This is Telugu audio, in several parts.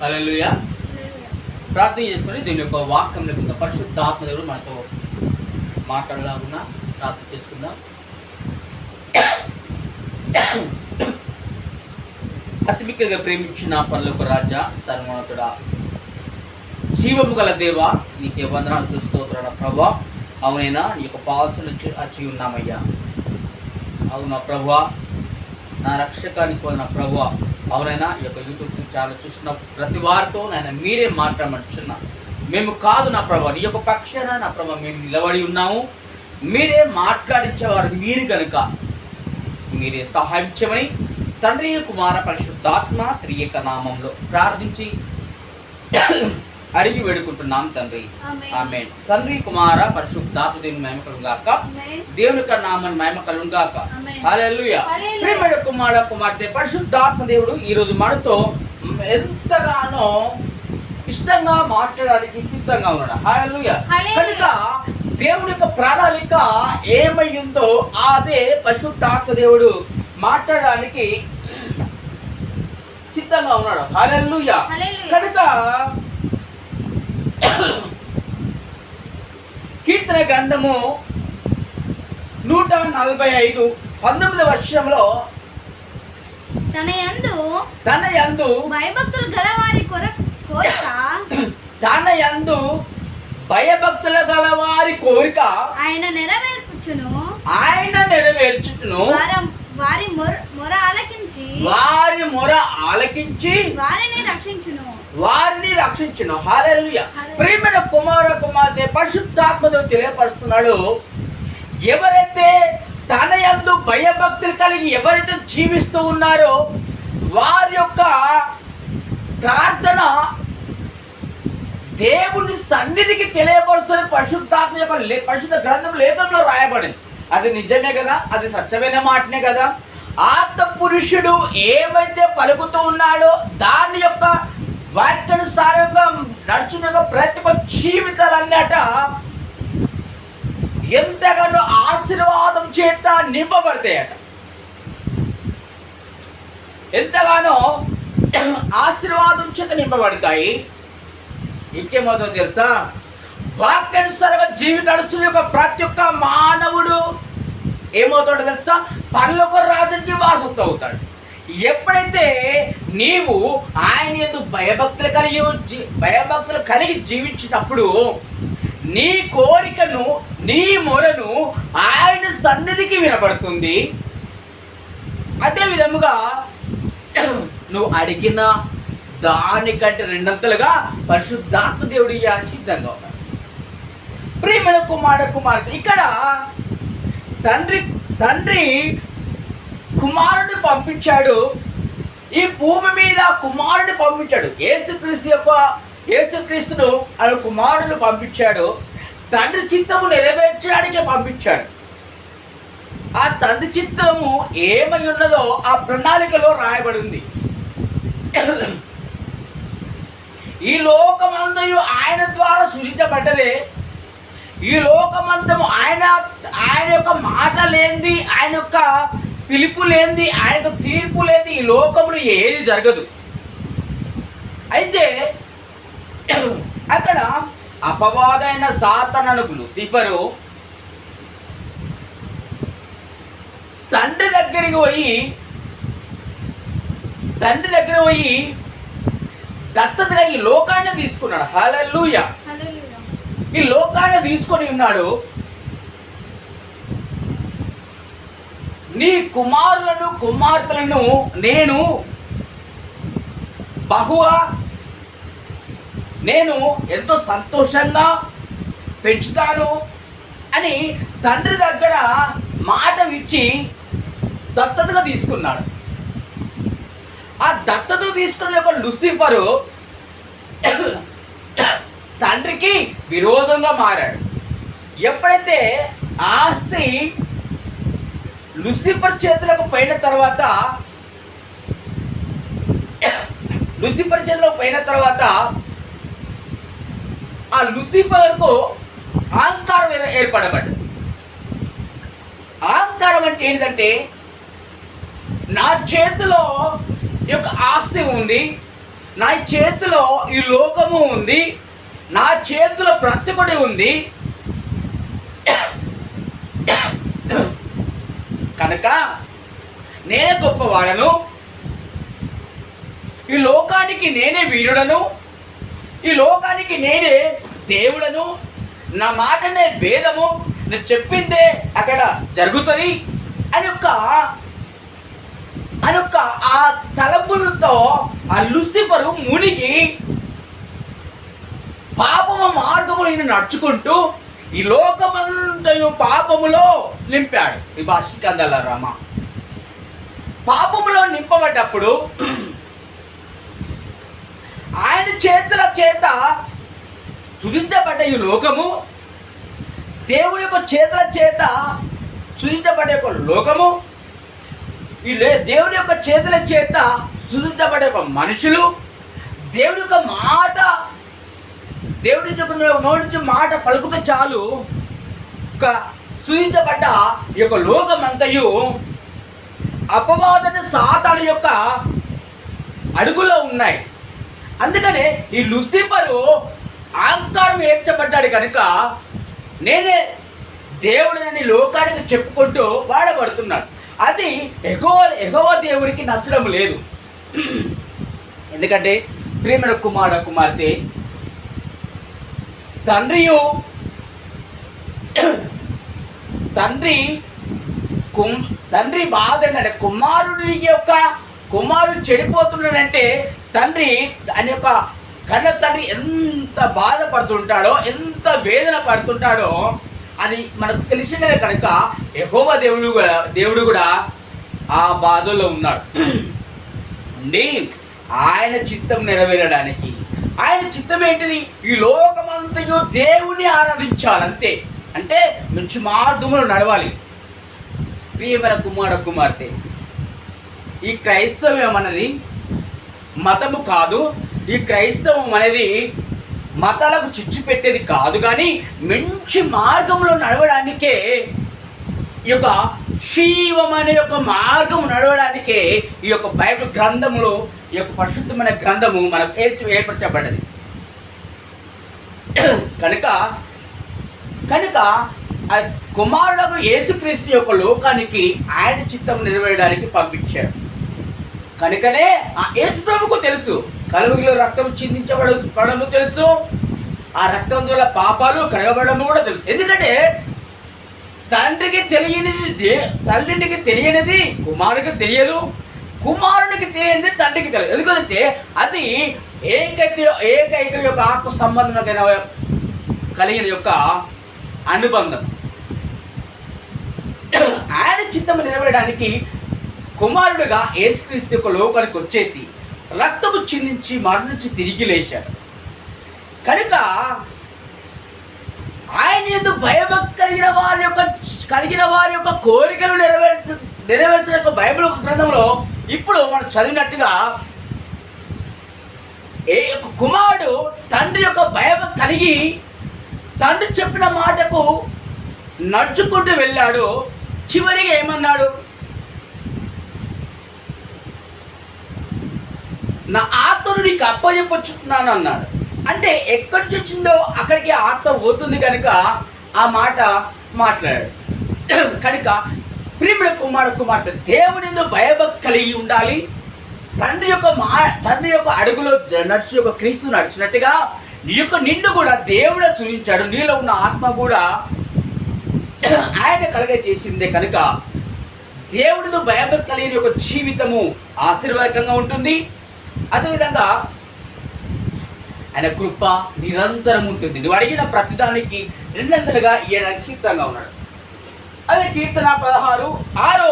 హల్లెలూయా. ప్రార్థన చేసుకొని దీని యొక్క వాక్యంలో కింద పరిశుద్ధాత్మ దేవుడు మనతో మాట్లాడలాగున్నా ప్రార్థన చేసుకుందాం. అతి మిక్కిలిగా ప్రేమించిన పరలోక రాజా, సర్వోన్నతుడా, జీవము గల దేవా, నీకే వందనాలు స్తుతిస్తోత్రాల ప్రభా. అవునైనా నీ యొక్క పాల్సలు వచ్చి ఉన్నామయ్యా. అవునా ప్రభా, నా రక్షకానికి వలన ప్రభా. అవునైనా ఈ యొక్క యూట్యూబ్ ఛానల్ చూసిన ప్రతి వారితో నాయన మీరే మాట్లాడమంటున్నా. మేము కాదు నా ప్రభా, నీ యొక్క పక్షాన నా ప్రభా మేము నిలబడి ఉన్నాము. మీరే మాట్లాడించేవారు మీరు కనుక మీరే సహాయం చేయమని తండ్రి, కుమార, పరిశుద్ధాత్మ త్రియేక నామంలో ప్రార్థించి అడిగి వేడుకుంటున్నాం తండ్రి. ఆమేన్. తండ్రి, కుమార, పరిశుద్ధాత్మ దేవుని మహిమ కలుగుగాక. దేవుని యొక్క నామం మహిమ కలుగుగాక. హల్లెలూయా. ప్రియమైన కుమార, కుమార్తె, పరిశుద్ధాత్మ దేవుడు ఈరోజు మనతో ఎంతగానో ఇష్టంగా మాట్లాడడానికి సిద్ధంగా ఉన్నాడు. హల్లెలూయా. కనుక దేవుని యొక్క ప్రణాళిక ఏమైందో అదే పరిశుద్ధాత్మ దేవుడు మాట్లాడడానికి సిద్ధంగా ఉన్నాడు. హల్లెలూయా. కనుక కీర్తన గ్రంథము 145 19వ వర్షంలో తన యందు భయభక్తులు గలవారి కోరిక ఆయన నెరవేర్చును. వారి మొర ఆలకించి వారిని రక్షించును. హల్లెలూయా. ప్రియమైన కుమార, కుమార్తె, పరిశుద్ధాత్మతో తెలియపరుస్తున్నాడు. ఎవరైతే తన యందు భయభక్తులు కలిగి ఎవరైతే జీవిస్తూ ఉన్నారో వారి యొక్క ప్రార్థన దేవుని సన్నిధికి తెలియపరుస్తుంది. పరిశుద్ధాత్మ యొక్క పరిశుద్ధ గ్రంథం లేఖంలో రాయబడింది. అది నిజమే కదా, అది సత్యమైన మాటనే కదా. ఆత్మ పురుషుడు ఏమైతే పలుకుతూ ఉన్నాడో దాని యొక్క వాక్యానుసారంగా నడుచున్న ప్రతి ఒక్క జీవితాలన్నట ఎంతగానో ఆశీర్వాదం చేత నింపబడతాయట. ఎంతగానో ఆశీర్వాదం చేత నింపబడతాయి. ఇంకేమవుతుందో తెలుసా? వాక్యానుసారంగా జీవితం నడుస్తున్న యొక్క ప్రతి ఒక్క మానవుడు ఏమవుతాడో తెలుసా? పరలోక రాజ్యానికి వారసత్వం అవుతాడు. ఎప్పుడైతే నీవు ఆయన యందు భయభక్తులు కలిగి జీవించినప్పుడు నీ కోరికను, నీ మొరను ఆయన సన్నిధికి వినపడుతుంది. అదే విధముగా నువ్వు అడిగిన దానికంటే రెండంతలుగా పరిశుద్ధాత్మ దేవుడు ఇవ్వాలని సిద్ధంగా ఉన్నాడు. ప్రియమైన కుమార, కుమార్తె, ఇక్కడ తండ్రి కుమారుడిని పంపించాడు. ఈ భూమి మీద కుమారుడిని పంపించాడు. యేసుక్రీస్తును ఆయన కుమారుడిని పంపించాడు. తండ్రి చిత్తము నెరవేర్చడానికి పంపించాడు. ఆ తండ్రి చిత్తము ఏమై ఉన్నదో ఆ ప్రణాళికలో రాయబడింది. ఈ లోకమంతయు ఆయన ద్వారా సృష్టించబడ్డదే. ఈ లోకమంతము ఆయన యొక్క మాట లేనిది, ఆయన యొక్క పిలుపు లేనిది, ఆయన యొక్క తీర్పు లేనిది ఈ లోకంలో ఏది జరగదు. అయితే అక్కడ అపవాదైన సాతానుడు లూసిఫరు తండ్రి దగ్గరికి పోయి దత్తతగా ఈ లోకాన్ని తీసుకున్నాడు. హల్లెలూయా. ఈ లోకాన్ని తీసుకొని ఉన్నాడు. నీ కుమారులను, కుమార్తెలను నేను ఎంతో సంతోషంగా పెంచుతాను అని తండ్రి దగ్గర మాట ఇచ్చి దత్తతగా తీసుకున్నాడు. ఆ దత్తత తీసుకున్న యొక్క లూసిఫరు తండ్రికి విరోధంగా మారాడు. ఎప్పుడైతే ఆస్తి లూసిఫర్ చేతులకు పోయిన తర్వాత ఆ లూసిఫర్కు అహంకారం ఏర్పడబడ్డది. అహంకారం అంటే ఏంటంటే, నా చేతిలో యొక్క ఆస్తి ఉంది, నా చేతిలో ఈ లోకము ఉంది, నా చేతిలో బ్రతుకుడి ఉంది కనుక నేనే గొప్పవాడను, ఈ లోకానికి నేనే వీరుడను, ఈ లోకానికి నేనే దేవుడను, నా మాటనే వేదము, నేను చెప్పిందే అక్కడ జరుగుతుంది అని ఒక ఆ తలపులతో ఆ లూసిఫరు మునిగి పాపము మార్గములు ఈయన నడుచుకుంటూ ఈ లోకమంతయు పాపములో నింపాడు. ఈ భాషికందల రామ పాపములో నింపబడ్డప్పుడు ఆయన చేతుల చేత సృజించబడ్డ ఈ లోకము, దేవుడి యొక్క చేతుల చేత సృజించబడే ఒక లోకము, దేవుడి యొక్క చేతుల చేత సృజించబడే ఒక మనుషులు, దేవుడి యొక్క మాట, దేవుడి యొక్క నోటి నుంచి మాట పలుకుతే చాలు ఒక సృజించబడ్డ ఈ యొక్క లోకమంతయు అపవాదన సాతాను యొక్క అడుగులో ఉన్నాయి. అందుకనే ఈ లూసిఫరు అహంకారం ఏర్చబడ్డాడు కనుక నేనే దేవుడిని లోకానికి చెప్పుకుంటూ వాడబడుతున్నాడు. అది ఎగవ దేవుడికి నచ్చడం లేదు. ఎందుకంటే ప్రేమ కుమార్తె తండ్రి బాధ ఏంటంటే కుమారుడు చెడిపోతున్నాడంటే తండ్రి అని యొక్క కన్న తండ్రి ఎంత బాధపడుతుంటాడో, ఎంత వేదన పడుతుంటాడో అది మనకు తెలిసినదే కనుక యెహోవా దేవుడు కూడా ఆ బాధలో ఉన్నాడు. ఉండి ఆయన చిత్తం నెరవేరడానికి, ఆయన చిత్తం ఏంటిది? ఈ లోకమంతయు దేవుని ఆరాధించాలంతే. అంటే మంచి మార్గములు నడవాలి. ప్రియమైన కుమార్తె, ఈ క్రైస్తవం అనేది మతము కాదు. ఈ క్రైస్తవం అనేది మతాలకు చిచ్చు పెట్టేది కాదు, కానీ మంచి మార్గంలో నడవడానికే ఈ యొక్క శివం అనే యొక్క మార్గం నడవడానికే ఈ యొక్క బైబిల్ గ్రంథములో ఈ యొక్క పరిశుద్ధమైన గ్రంథము మనకు ఏర్పరచబడ్డది. కనుక ఆ కుమారుడు యేసుక్రీస్తు యొక్క లోకానికి ఆయన చిత్తం నెరవేరడానికి పంపించాడు. కనుకనే ఆ యేసు ప్రభువుకు తెలుసు కలువరిలో రక్తం చిందించబడము తెలుసు, ఆ రక్తం ద్వారా పాపాలు కడగబడము కూడా తెలుసు. ఎందుకంటే తండ్రికి తెలియనిది కుమారుడికి తెలియదు, కుమారునికి తెలియనిది తండ్రికి తెలియదు. ఎందుకంటే అది ఏకైక యొక్క ఆత్మ సంబంధం కలిగిన యొక్క అనుబంధం. ఆయన చిత్తం నెరవేరడానికి కుమారుడుగా యేసుక్రీస్తు యొక్క లోకానికి వచ్చేసి రక్తము చిందించి మరణించి తిరిగి లేచాడు. కనుక ఆయన ఎందుకు భయభక్తి కలిగిన వారి యొక్క కోరికలు నెరవేర్చిన యొక్క బైబిల్ గ్రంథంలో ఇప్పుడు మనం చదివినట్టుగా కుమారుడు తండ్రి యొక్క భయభక్తి కలిగి తండ్రి చెప్పిన మాటకు నడుచుకుంటూ వెళ్ళాడు. చివరిగా ఏమన్నాడు? నా ఆత్మను నీకు అప్పచెప్పుచున్నాను అన్నాడు. అంటే ఎక్కడి నుంచి వచ్చిందో అక్కడికి ఆత్మ పోతుంది కనుక ఆ మాట మాట్లాడాడు. కనుక ప్రియమైన కుమార్తె దేవుని భయభక్తి కలిగి ఉండాలి. తండ్రి యొక్క అడుగులో నడుచు యొక్క క్రీస్తు నడిచినట్టుగా నిన్ను కూడా దేవుడే చూపించాడు. నీలో ఉన్న ఆత్మ కూడా ఆయన కలగ చేసిందే. కనుక దేవుడితో భయభక్తి కలిగిన యొక్క జీవితము ఆశీర్వాదకంగా ఉంటుంది. అదేవిధంగా ఆయన కృప నిరంతరం ఉంటుంది. నువ్వు అడిగిన ప్రతిదానికి రెండంతలుగా ఈయన సిద్ధంగా ఉన్నాడు. అదే కీర్తన 16:6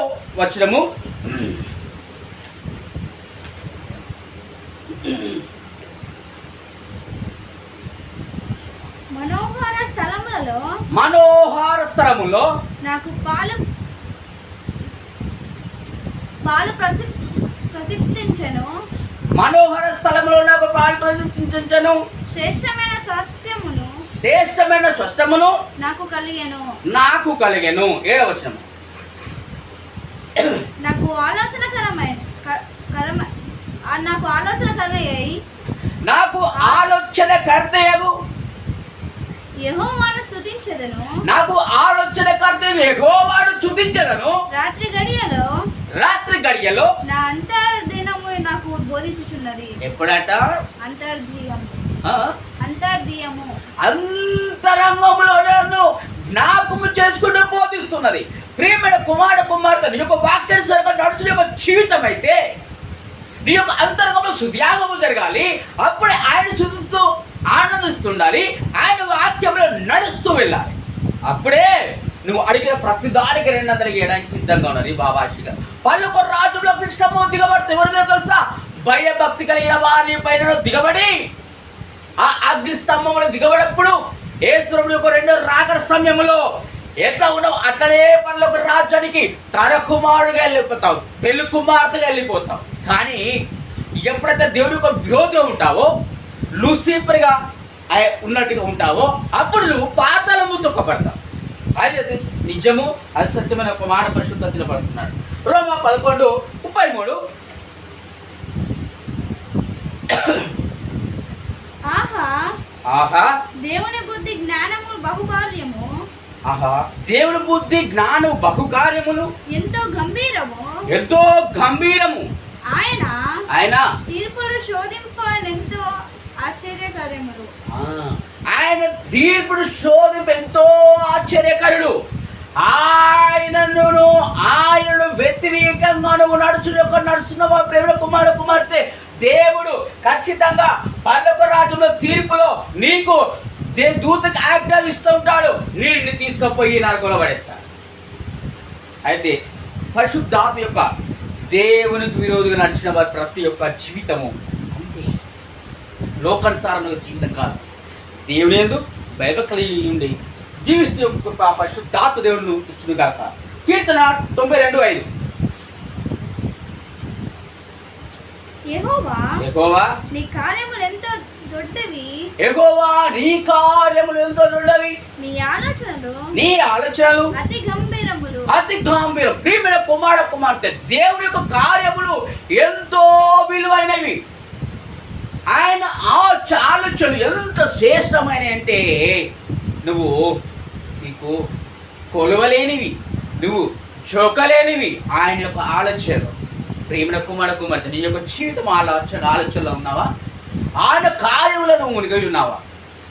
మనోహర స్థలములో నాకు పాలు ప్రసిద్ధించెను. మనోహర స్థలములో నాకు పాలు ప్రసిద్ధించెను. శ్రేష్టమైన స్వస్థమును నాకు కలిగెను. 7వ వచనము. నాకు నాకు ఆలోచన కలగాయి. నాకు ఆలోచన కర్తయగు యెహోవాను స్తుతించెదను. నాకు ఆలోచన కర్తయగు యెహోవాను స్తుతించెదను. రాత్రి గడియలో నా అంతర్దినము నాకు బోధించుచున్నది. ఎప్పుడట? అంతర్దియము ఆ? అంతర్దియము అంతరంగంలో నన్ను జ్ఞాపకం చేసుకుంటూ బోధిస్తున్నది. ప్రియమైన కుమార్తె నీ యొక్క వాక్యానుసారంగా నడుచుని యొక్క జీవితం అయితే నీ యొక్క అంతరంగంలో సుధ్యాగము జరగాలి. అప్పుడే ఆయన చూస్తూ ఆనందిస్తుండాలి. ఆయన వాక్యంలో నడుస్తూ వెళ్ళాలి. అప్పుడే నువ్వు అడిగిన ప్రతి దానికి 200 ఇవ్వడానికి సిద్ధంగా ఉన్నారు. బాబాషిగా పలుకు రాజులో కృష్ణము దిగబడితే ఎవరి మీద తెలుసా? భయభక్తి కలిగిన వారి పైన దిగబడి ఆ అగ్ని స్తంభంలో దిగబడప్పుడు యేసుప్రభువు యొక్క 2వ రాకడ సమయంలో ఎట్లా ఉన్నావు అట్లనే పనులకు రాజ్యానికి తన కుమారుడుగా వెళ్ళిపోతావు, పెళ్లి కుమార్తెగా వెళ్ళిపోతావు. కానీ ఎప్పుడైతే దేవుడి యొక్క విరోధి ఉంటావో, లూసిఫర్గా ఉన్నట్టుగా ఉంటావో, అప్పుడు నువ్వు పాతాళము తొక్కబడతావు. అది నిజము, అది సత్యమైన ఒక మాట పరిశుద్ధతలో పడుతున్నాడు. రోమా 11:33 ఆహా దేవుని బుద్ధి జ్ఞానము బహుకార్యము. ఆహా దేవుని బుద్ధి జ్ఞానము బహుకార్యములు ఎంతో గంభీరము. ఆయన తీర్పులు శోధింపనెంతో ఆశ్చర్యకార్యములు. ఆయన తీర్పుడు శోధింపు ఎంతో ఆశ్చర్యకరుడు. ఆయనను వ్యతిరేకంగా నువ్వు నడుస్తున్న ప్రేమ కుమార్తె దేవుడు ఖచ్చితంగా పరలోక రాజ్యంలో తీర్పులో నీకు దూతకి ఆజ్ఞలు ఇస్తూ ఉంటాడు. నీటిని తీసుకుపోయి నరకంలో పడేస్తాడు. అయితే పరిశుద్ధాత్మ యొక్క దేవునికి విరోధిగా నడిచిన వారి ప్రతి ఒక్క జీవితము అంతే. లోకానుసారమైన జీవితం కాదు. దేవుని యందు భయభక్తులు ఉండి జీవిస్తూ పరిశుద్ధాత్మ దేవుడిని ఇచ్చును గాక. కీర్తన 92:5 యెహోవా నీ కార్యములు ఎంతో దొడ్డవి. నీ కార్యములు ఎంతో దొడ్డవి. నీ ఆలోచనలు అతి గంభీరములు. ప్రియమైన కుమార్తె దేవుని యొక్క కార్యములు ఎంతో విలువైనవి. ఆయన ఆలోచనలు ఎంత శ్రేష్టమైనవి అంటే నీకు కొలవలేనివి, నువ్వు చొక్కలేనివి ఆయన యొక్క ఆలోచనలు. ప్రియమైన కుమార్తె నీ యొక్క జీవితం ఆలోచనలో ఉన్నావా? ఆయన కార్యములను నువ్వు మునిగి ఉన్నావా?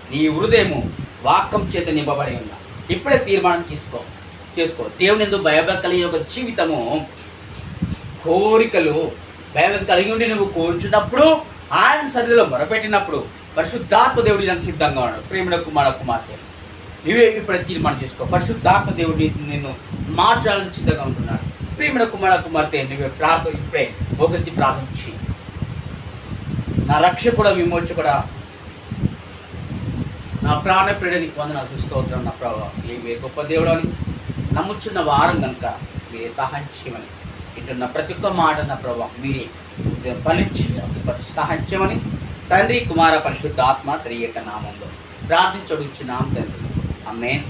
నీ హృదయము వాక్యం చేత నింపబడి ఉన్నా. ఇప్పుడే తీర్మానం చేసుకో. దేవుని యందు భయభక్తుల యొక్క జీవితము, కోరికలు భయభక్తి కలిగి ఉండి నువ్వు కోరుచున్నప్పుడు, ఆయన సన్నిధిలో మొరపెట్టినప్పుడు పరిశుద్ధాత్మ దేవుడు నాకు సిద్ధంగా ఉన్నాడు. ప్రియమైన కుమార్తె నువ్వే ఇప్పుడే తీర్మానం చేసుకో. పరిశుద్ధాత్మ దేవుడు నిన్ను మార్చాలని సిద్ధంగా ఉంటున్నాడు. ప్రియమైన కుమార్తె నువ్వే ఇప్పుడే ఒకటి ప్రార్థించి, నా రక్షకుడా విమోచకుడా నా ప్రాణ ప్రియుడికి వందనాలు స్తోత్రం నా ప్రభావ. ఏ గొప్ప దేవుడు అని నమ్ముచున్న వారం కనుక మీరే సహాయం చేయమని ఇంటున్న ప్రతి ఒక్క మాట నా ప్రభావ మీరే ఫలించి సహాయం చేయమని తండ్రి కుమార పరిశుద్ధ ఆత్మ త్రియక నామంలో ప్రార్థించడుచున్నాం తండ్రి. ఆమేన్.